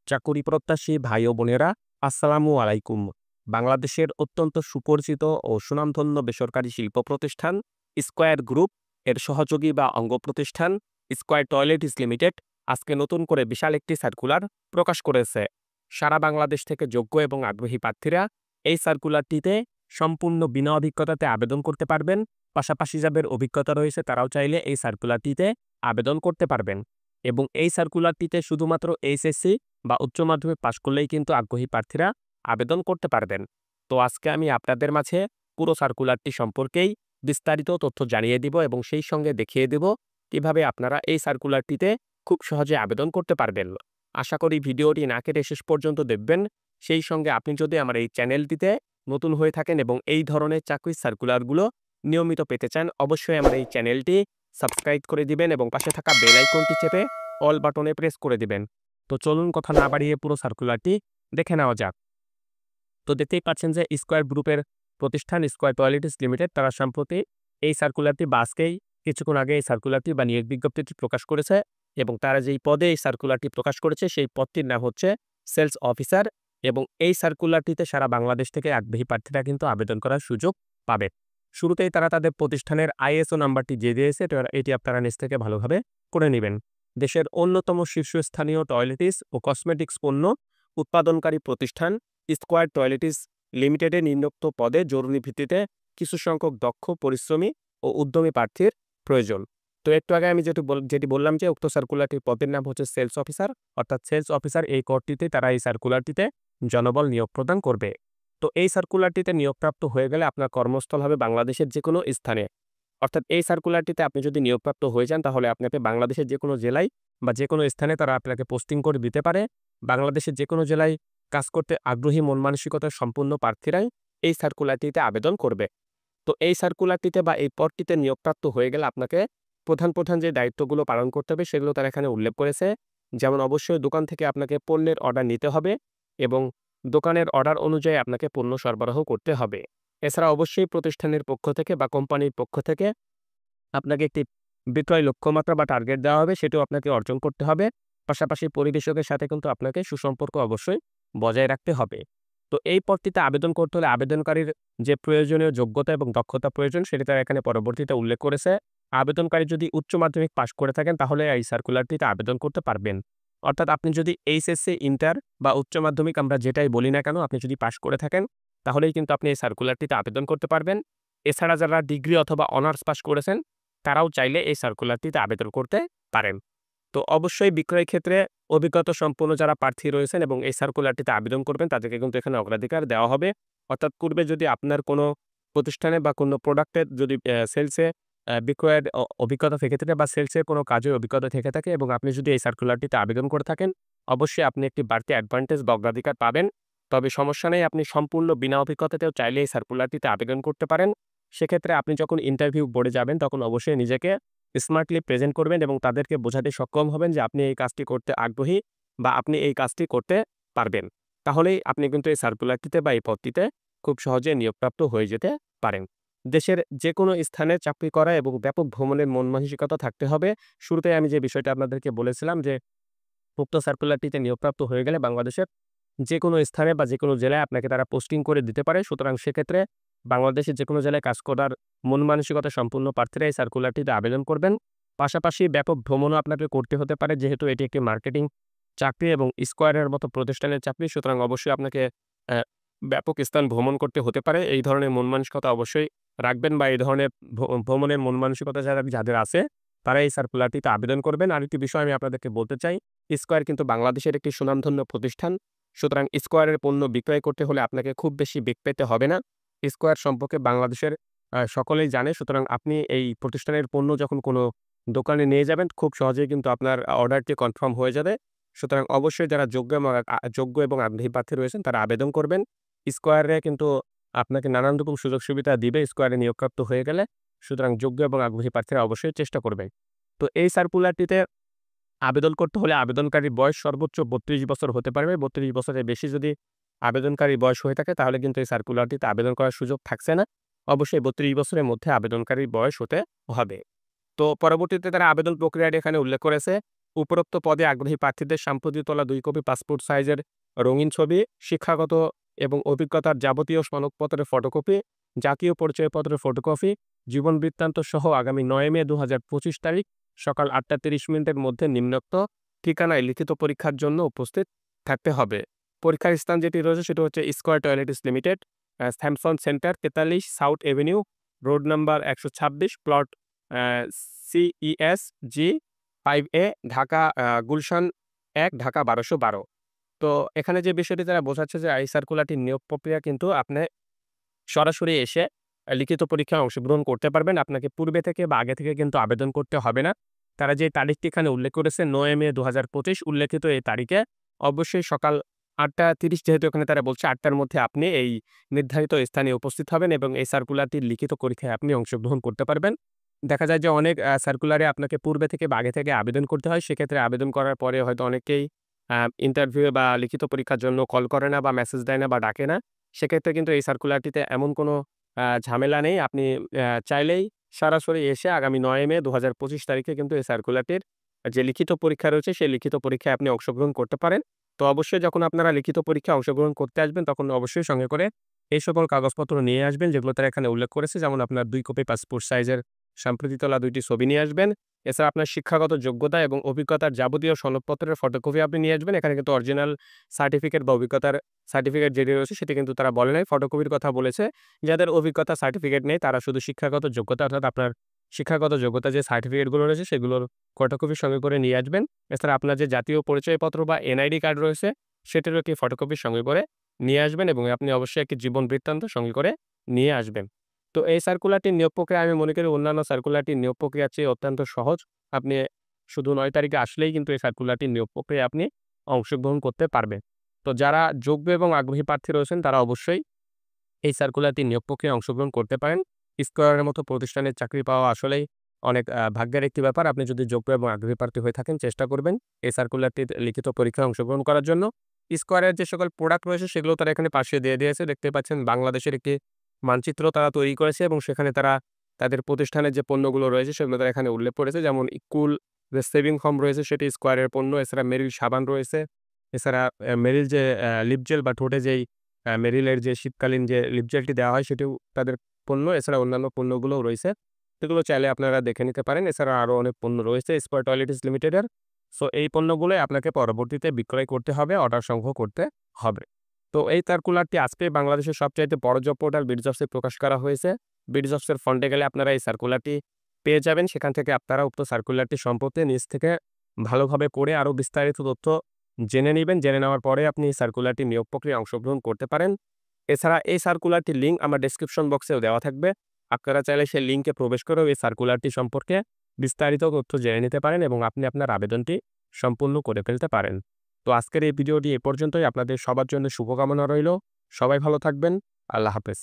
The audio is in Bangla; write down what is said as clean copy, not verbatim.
চাকুরি প্রত্যাশী ভাই ও বোনেরা, আসসালামু আলাইকুম। বাংলাদেশের অত্যন্ত সুপরিচিত ও সুনামধন্য বেসরকারি শিল্প প্রতিষ্ঠান স্কয়ার গ্রুপ এর সহযোগী বা অঙ্গ প্রতিষ্ঠান স্কয়ার টয়লেটস লিমিটেড আজকে নতুন করে বিশাল একটি সার্কুলার প্রকাশ করেছে। সারা বাংলাদেশ থেকে যোগ্য এবং আগ্রহী প্রার্থীরা এই সার্কুলারটিতে সম্পূর্ণ বিনা অভিজ্ঞতাতে আবেদন করতে পারবেন। পাশাপাশি যাদের অভিজ্ঞতা রয়েছে তারাও চাইলে এই সার্কুলারটিতে আবেদন করতে পারবেন। এবং এই সার্কুলারটিতে শুধুমাত্র এইচএসসি বা উচ্চ মাধ্যমিক পাশ করলেই কিন্তু আগ্রহী প্রার্থীরা আবেদন করতে পারবেন। তো আজকে আমি আপনাদের মাঝে পুরো সার্কুলারটি সম্পর্কেই বিস্তারিত তথ্য জানিয়ে দিব এবং সেই সঙ্গে দেখিয়ে দেব কিভাবে আপনারা এই সার্কুলারটিতে খুব সহজে আবেদন করতে পারবেন। আশা করি ভিডিওটি না কেটে শেষ পর্যন্ত দেখবেন। সেই সঙ্গে আপনি যদি আমার এই চ্যানেলটিতে নতুন হয়ে থাকেন এবং এই ধরনের চাকরির সার্কুলারগুলো নিয়মিত পেতে চান, অবশ্যই আমার এই চ্যানেলটি সাবস্ক্রাইব করে দিবেন এবং পাশে থাকা বেল আইকনটি চেপে অল বাটনে প্রেস করে দিবেন। তো চলুন কথা না বাড়িয়ে পুরো সার্কুলারটি দেখে নেওয়া যাক। তো দেখতেই পাচ্ছেন যে স্কয়ার গ্রুপের প্রতিষ্ঠান স্কয়ার টয়লেটস লিমিটেড তারা সম্প্রতি এই সার্কুলারটি বা আজকেই কিছুক্ষণ আগে এই সার্কুলারটি বা নিয়োগ বিজ্ঞপ্তিটি প্রকাশ করেছে এবং তারা যেই পদে এই সার্কুলারটি প্রকাশ করেছে সেই পদটির নাম হচ্ছে সেলস অফিসার। এবং এই সার্কুলারটিতে সারা বাংলাদেশ থেকে আগ্রহী প্রার্থীরা কিন্তু আবেদন করার সুযোগ পাবে। শুরুতেই তারা তাদের প্রতিষ্ঠানের আইএসও নাম্বারটি দিয়ে দিয়েছে, এটি আপনারা নিজ থেকে ভালোভাবে করে নেবেন। দেশের অন্যতম শীর্ষস্থানীয় টয়লেটিস ও কসমেটিক্স পণ্য উৎপাদনকারী প্রতিষ্ঠান স্কয়ার টয়লেটস লিমিটেডে নিম্নোক্ত পদে জরুরি ভিত্তিতে কিছু সংখ্যক দক্ষ, পরিশ্রমী ও উদ্যমী প্রার্থীর প্রয়োজন। তো একটু আগে আমি যেটি বললাম যে উক্ত সার্কুলারটির পদের নাম হচ্ছে সেলস অফিসার, অর্থাৎ সেলস অফিসার এই কোডটিতে তারা এই সার্কুলারটিতে জনবল নিয়োগ প্রদান করবে। তো এই সার্কুলারটিতে নিয়োগপ্রাপ্ত হয়ে গেলে আপনার কর্মস্থল হবে বাংলাদেশের যে কোনো স্থানে। অর্থাৎ এই সার্কুলারটিতে আপনি যদি নিয়োগপ্রাপ্ত হয়ে যান তাহলে আপনাকে বাংলাদেশের যে কোনো জেলায় বা যে কোনো স্থানে তারা আপনাকে পোস্টিং করে দিতে পারে। বাংলাদেশের যে কোনো জেলায় কাজ করতে আগ্রহী মন মানসিকতার সম্পূর্ণ প্রার্থীরাই এই সার্কুলারটিতে আবেদন করবে। তো এই সার্কুলারটিতে বা এই পদটিতে নিয়োগপ্রাপ্ত হয়ে গেলে আপনাকে প্রধান যে দায়িত্বগুলো পালন করতে হবে সেগুলো তারা এখানে উল্লেখ করেছে। যেমন অবশ্যই দোকান থেকে আপনাকে পণ্যের অর্ডার নিতে হবে এবং দোকানের অর্ডার অনুযায়ী আপনাকে পণ্য সরবরাহ করতে হবে। এছাড়া অবশ্যই প্রতিষ্ঠানের পক্ষ থেকে বা কোম্পানির পক্ষ থেকে আপনাকে একটি বিক্রয় লক্ষ্যমাত্রা বা টার্গেট দেওয়া হবে, সেটিও আপনাকে অর্জন করতে হবে। পাশাপাশি পরিবেশকের সাথে কিন্তু আপনাকে সুসম্পর্ক অবশ্যই বজায় রাখতে হবে। তো এই পদটিতে আবেদন করতে হলে আবেদনকারীর যে প্রয়োজনীয় যোগ্যতা এবং দক্ষতা প্রয়োজন সেটি তারা এখানে পরবর্তীতে উল্লেখ করেছে। আবেদনকারী যদি উচ্চ মাধ্যমিক পাশ করে থাকেন তাহলে এই সার্কুলারটিতে আবেদন করতে পারবেন। অর্থাৎ আপনি যদি এইচএসসি, ইন্টার বা উচ্চ মাধ্যমিক আমরা যেটাই বলি না কেন আপনি যদি পাশ করে থাকেন তাহলেই কিন্তু আপনি এই সার্কুলারটিতে আবেদন করতে পারবেন। এছাড়া যারা ডিগ্রি অথবা অনার্স পাশ করেছেন তারাও চাইলে এই সার্কুলারটিতে আবেদন করতে পারেন। তো অবশ্যই বিক্রয় ক্ষেত্রে অভিজ্ঞতা সম্পন্ন যারা প্রার্থী রয়েছেন এবং এই সার্কুলারটিতে আবেদন করবেন তাদেরকে কিন্তু এখানে অগ্রাধিকার দেওয়া হবে। অর্থাৎ পূর্বে যদি আপনার কোনো প্রতিষ্ঠানে বা কোনো প্রোডাক্টের যদি সেলসে বিক্রয়ের অভিজ্ঞতা থেকে থাকে বা সেলসের কোনো কাজের অভিজ্ঞতা থেকে থাকে এবং আপনি যদি এই সার্কুলারটিতে আবেদন করে থাকেন অবশ্যই আপনি একটি বাড়তি অ্যাডভান্টেজ বা অগ্রাধিকার পাবেন। তবে সমস্যা নেই, আপনি সম্পূর্ণ বিনা অভিজ্ঞতাতেও চাইলে এই সার্কুলারটিতে আবেদন করতে পারেন। সেক্ষেত্রে আপনি যখন ইন্টারভিউ বোর্ডে যাবেন তখন অবশ্যই নিজেকে স্মার্টলি প্রেজেন্ট করবেন এবং তাদেরকে বোঝাতে সক্ষম হবেন যে আপনি এই কাজটি করতে আগ্রহী বা আপনি এই কাজটি করতে পারবেন। তাহলেই আপনি কিন্তু এই সার্কুলারটিতে বা এই পদটিতে খুব সহজে নিয়োগপ্রাপ্ত হয়ে যেতে পারেন। দেশের যে কোনো স্থানে চাকরি করা এবং ব্যাপক ভ্রমণের মন মানসিকতা থাকতে হবে। শুরুতে আমি যে বিষয়টা আপনাদেরকে বলেছিলাম যে উক্ত সার্কুলারটিতে নিয়োগপ্রাপ্ত হয়ে গেলে বাংলাদেশের যে কোনো স্থানে বা যে কোনো জেলায় আপনাকে তারা পোস্টিং করে দিতে পারে। সুতরাং সেক্ষেত্রে বাংলাদেশের যে কোনো জেলায় কাজ করার মন মানসিকতা সম্পূর্ণ প্রার্থীরা এই সার্কুলারটিতে আবেদন করবেন। পাশাপাশি ব্যাপক ভ্রমণও আপনাকে করতে হতে পারে যেহেতু এটি একটি মার্কেটিং চাকরি এবং স্কয়ারের মতো প্রতিষ্ঠানের চাকরি। সুতরাং অবশ্যই আপনাকে অ্যা ব্যাপক স্থান ভ্রমণ করতে হতে পারে। এই ধরনের মন মানসিকতা অবশ্যই রাখবেন বা এই ধরনের ভ্রমণের মন মানসিকতা যাদের আছে তারা এই সার্কুলারটিতে আবেদন করবেন। আরেকটি বিষয় আমি আপনাদেরকে বলতে চাই, স্কয়ার কিন্তু বাংলাদেশের একটি সুনামধন্য প্রতিষ্ঠান। সুতরাং স্কয়ারের পণ্য বিক্রয় করতে হলে আপনাকে খুব বেশি বেগ পেতে হবে না। স্কয়ার সম্পর্কে বাংলাদেশের সকলেই জানে। সুতরাং আপনি এই প্রতিষ্ঠানের পণ্য যখন কোনো দোকানে নিয়ে যাবেন খুব সহজেই কিন্তু আপনার অর্ডারটি কনফার্ম হয়ে যাবে। সুতরাং অবশ্যই যারা যোগ্য এবং আগ্রহী প্রার্থী রয়েছেন তারা আবেদন করবেন। স্কয়ারে কিন্তু আপনাকে নানান রকম সুযোগ সুবিধা দিবে স্কয়ারে নিয়োগপ্রাপ্ত হয়ে গেলে। সুতরাং যোগ্য এবং আগ্রহী প্রার্থীরা অবশ্যই চেষ্টা করবেন। তো এই সার্কুলারটিতে আবেদন করতে হলে আবেদনকারীর বয়স সর্বোচ্চ ৩২ বছর হতে পারবে। ৩২ বছরের বেশি যদি আবেদনকারীর বয়স হয়ে থাকে তাহলে কিন্তু এই সার্কুলারটিতে আবেদন করার সুযোগ থাকছে না। অবশ্যই ৩২ বছরের মধ্যে আবেদনকারীর বয়স হতে হবে। তো পরবর্তীতে তারা আবেদন প্রক্রিয়াটি এখানে উল্লেখ করেছে। উপরোক্ত পদে আগ্রহী প্রার্থীদের সাম্প্রতিক তোলা 2 কপি পাসপোর্ট সাইজের রঙিন ছবি, শিক্ষাগত এবং অভিজ্ঞতার যাবতীয় সনদপত্রের ফটোকপি, জাতীয় পরিচয়পত্রের ফটোকপি, জীবন বৃত্তান্ত সহ আগামী 9 মে 2025 তারিখ সকাল 8:30 মধ্যে নিম্নোক্ত ঠিকানায় লিখিত পরীক্ষার জন্য উপস্থিত থাকতে হবে। পরীক্ষার স্থান যেটি রয়েছে সেটা হচ্ছে square toilets limited, Samson centre, 43 south Avenue, road number 126, plot CES G 5A, Dhaka Gulshan 1, Dhaka 1212। তো এখানে যে বিষয়টি তারা বোঝাচ্ছে যে এই সার্কুলারটির নিয়োগ প্রক্রিয়া কিন্তু আপনি সরাসরি এসে লিখিত পরীক্ষায় অংশগ্রহণ করতে পারবেন। আপনাকে পূর্বে থেকে বা আগে থেকে কিন্তু আবেদন করতে হবে না। তারা যে তারিখটি এখানে উল্লেখ করেছে 9 মে 2025 উল্লেখিত এই তারিখে অবশ্যই সকাল 8:30 যেহেতু এখানে তারা বলছে 8 টার মধ্যে আপনি এই নির্ধারিত স্থানে উপস্থিত হবেন এবং এই সার্কুলারটির লিখিত পরীক্ষায় আপনি অংশগ্রহণ করতে পারবেন। দেখা যায় যে অনেক সার্কুলারে আপনাকে পূর্বে থেকে বা আগে থেকে আবেদন করতে হয়। সেক্ষেত্রে আবেদন করার পরে হয়তো অনেকেই ইন্টারভিউ বা লিখিত পরীক্ষার জন্য কল করে না বা মেসেজ দেয় না বা ডাকে না। সেক্ষেত্রে কিন্তু এই সার্কুলারটিতে এমন কোনো ঝামেলা নেই। আপনি চাইলেই সরাসরি এসে আগামী 9 মে 2025 তারিখে কিন্তু এই সার্কুলারটির যে লিখিত পরীক্ষা রয়েছে, সেই লিখিত পরীক্ষায় আপনি অংশগ্রহণ করতে পারেন। তো অবশ্যই যখন আপনারা লিখিত পরীক্ষায় অংশগ্রহণ করতে আসবেন, তখন অবশ্যই সঙ্গে করে এই সকল কাগজপত্র নিয়ে আসবেন, যেগুলো তারা এখানে উল্লেখ করেছে। যেমন আপনার 2 কপি পাসপোর্ট সাইজের সাম্প্রতি তোলা 2 টি ছবি নিয়ে আসবেন। এছাড়া আপনার শিক্ষাগত যোগ্যতা এবং অভিজ্ঞতার যাবতীয় সনদপত্রের ফটোকপি আপনি নিয়ে আসবেন। এখানে কিন্তু অরিজিনাল সার্টিফিকেট বা অভিজ্ঞতার সার্টিফিকেট যেটি রয়েছে, সেটি কিন্তু তারা বলে নাই। ফটোকপির কথা বলেছে। যাদের অভিজ্ঞতা সার্টিফিকেট নেই, তারা শুধু শিক্ষাগত যোগ্যতা অর্থাৎ আপনার শিক্ষাগত যোগ্যতা যে সার্টিফিকেটগুলো রয়েছে, সেগুলোর ফটোকপি সঙ্গে করে নিয়ে আসবেন। এছাড়া আপনার যে জাতীয় পরিচয়পত্র বা NID কার্ড রয়েছে, সেটিরও একটি ফটোকপি সঙ্গে করে নিয়ে আসবেন এবং আপনি অবশ্যই একটি জীবন বৃত্তান্ত সঙ্গে করে নিয়ে আসবেন। তো এই সার্কুলারটির নিয়োগ প্রক্রিয়া আমি মনে করি অন্যান্য সার্কুলারটির নিয়োগ প্রক্রিয়ার চেয়ে অত্যন্ত সহজ। আপনি শুধু 9 তারিখে আসলেই কিন্তু এই সার্কুলারটির নিয়োগ প্রক্রিয়ায় আপনি অংশগ্রহণ করতে পারবেন। তো যারা যোগ্য এবং আগ্রহী প্রার্থী রয়েছেন, তারা অবশ্যই এই সার্কুলারটির নিয়োগ প্রক্রিয়ায় অংশগ্রহণ করতে পারেন। স্কয়ারের মতো প্রতিষ্ঠানের চাকরি পাওয়া আসলেই অনেক ভাগ্যের একটি ব্যাপার। আপনি যদি যোগ্য এবং আগ্রহী প্রার্থী হয়ে থাকেন, চেষ্টা করবেন এই সার্কুলারটির লিখিত পরীক্ষায় অংশগ্রহণ করার জন্য। স্কয়ারের যে সকল প্রোডাক্ট রয়েছে, সেগুলো তারা এখানে পাশে দিয়ে দিয়েছে। দেখতে পাচ্ছেন বাংলাদেশের একটি মানচিত্র তারা তৈরি করেছে এবং সেখানে তারা তাদের প্রতিষ্ঠানের যে পণ্যগুলো রয়েছে, সেগুলো তারা এখানে উল্লেখ করেছে। যেমন ইকুল যে সেভিং ফোম রয়েছে, সেটি স্কয়ারের পণ্য। এছাড়া মেরিল সাবান রয়েছে। এছাড়া মেরিল যে লিপ জেল বা ঠোঁটে যেই মেরিলের যে শীতকালীন যে লিপ জেলটি দেওয়া হয়, সেটিও তাদের পণ্য। এছাড়া অন্যান্য পণ্যগুলোও রয়েছে। সেগুলো চাইলে আপনারা দেখে নিতে পারেন। এছাড়া আরও অনেক পণ্য রয়েছে স্কয়ার টয়লেটস লিমিটেডের। সো এই পণ্যগুলোই আপনাকে পরবর্তীতে বিক্রয় করতে হবে, অর্ডার সংগ্রহ করতে হবে। তো এই সার্কুলারটি আজকে বাংলাদেশের সবচাইতে বড় জব পোর্টাল বিডজবসে প্রকাশ করা হয়েছে। বিডজবসের ফন্টে গেলে আপনারা এই সার্কুলারটি পেয়ে যাবেন। সেখান থেকে আপনারা উক্ত সার্কুলারটি সম্পর্কে নিজ থেকে ভালোভাবে পড়ে আরও বিস্তারিত তথ্য জেনে নিবেন। জেনে নেওয়ার পরে আপনি এই সার্কুলারটি নিয়োগ প্রক্রিয়ায় অংশগ্রহণ করতে পারেন। এছাড়া এই সার্কুলারটির লিঙ্ক আমার ডেসক্রিপশন বক্সেও দেওয়া থাকবে। আপনারা চাইলে সেই লিঙ্কে প্রবেশ করেও এই সার্কুলারটি সম্পর্কে বিস্তারিত তথ্য জেনে নিতে পারেন এবং আপনি আপনার আবেদনটি সম্পূর্ণ করে ফেলতে পারেন। তো আজকের এই ভিডিওটি এ পর্যন্তই। আপনাদের সবার জন্য শুভকামনা রইল। সবাই ভালো থাকবেন। আল্লাহ হাফেজ।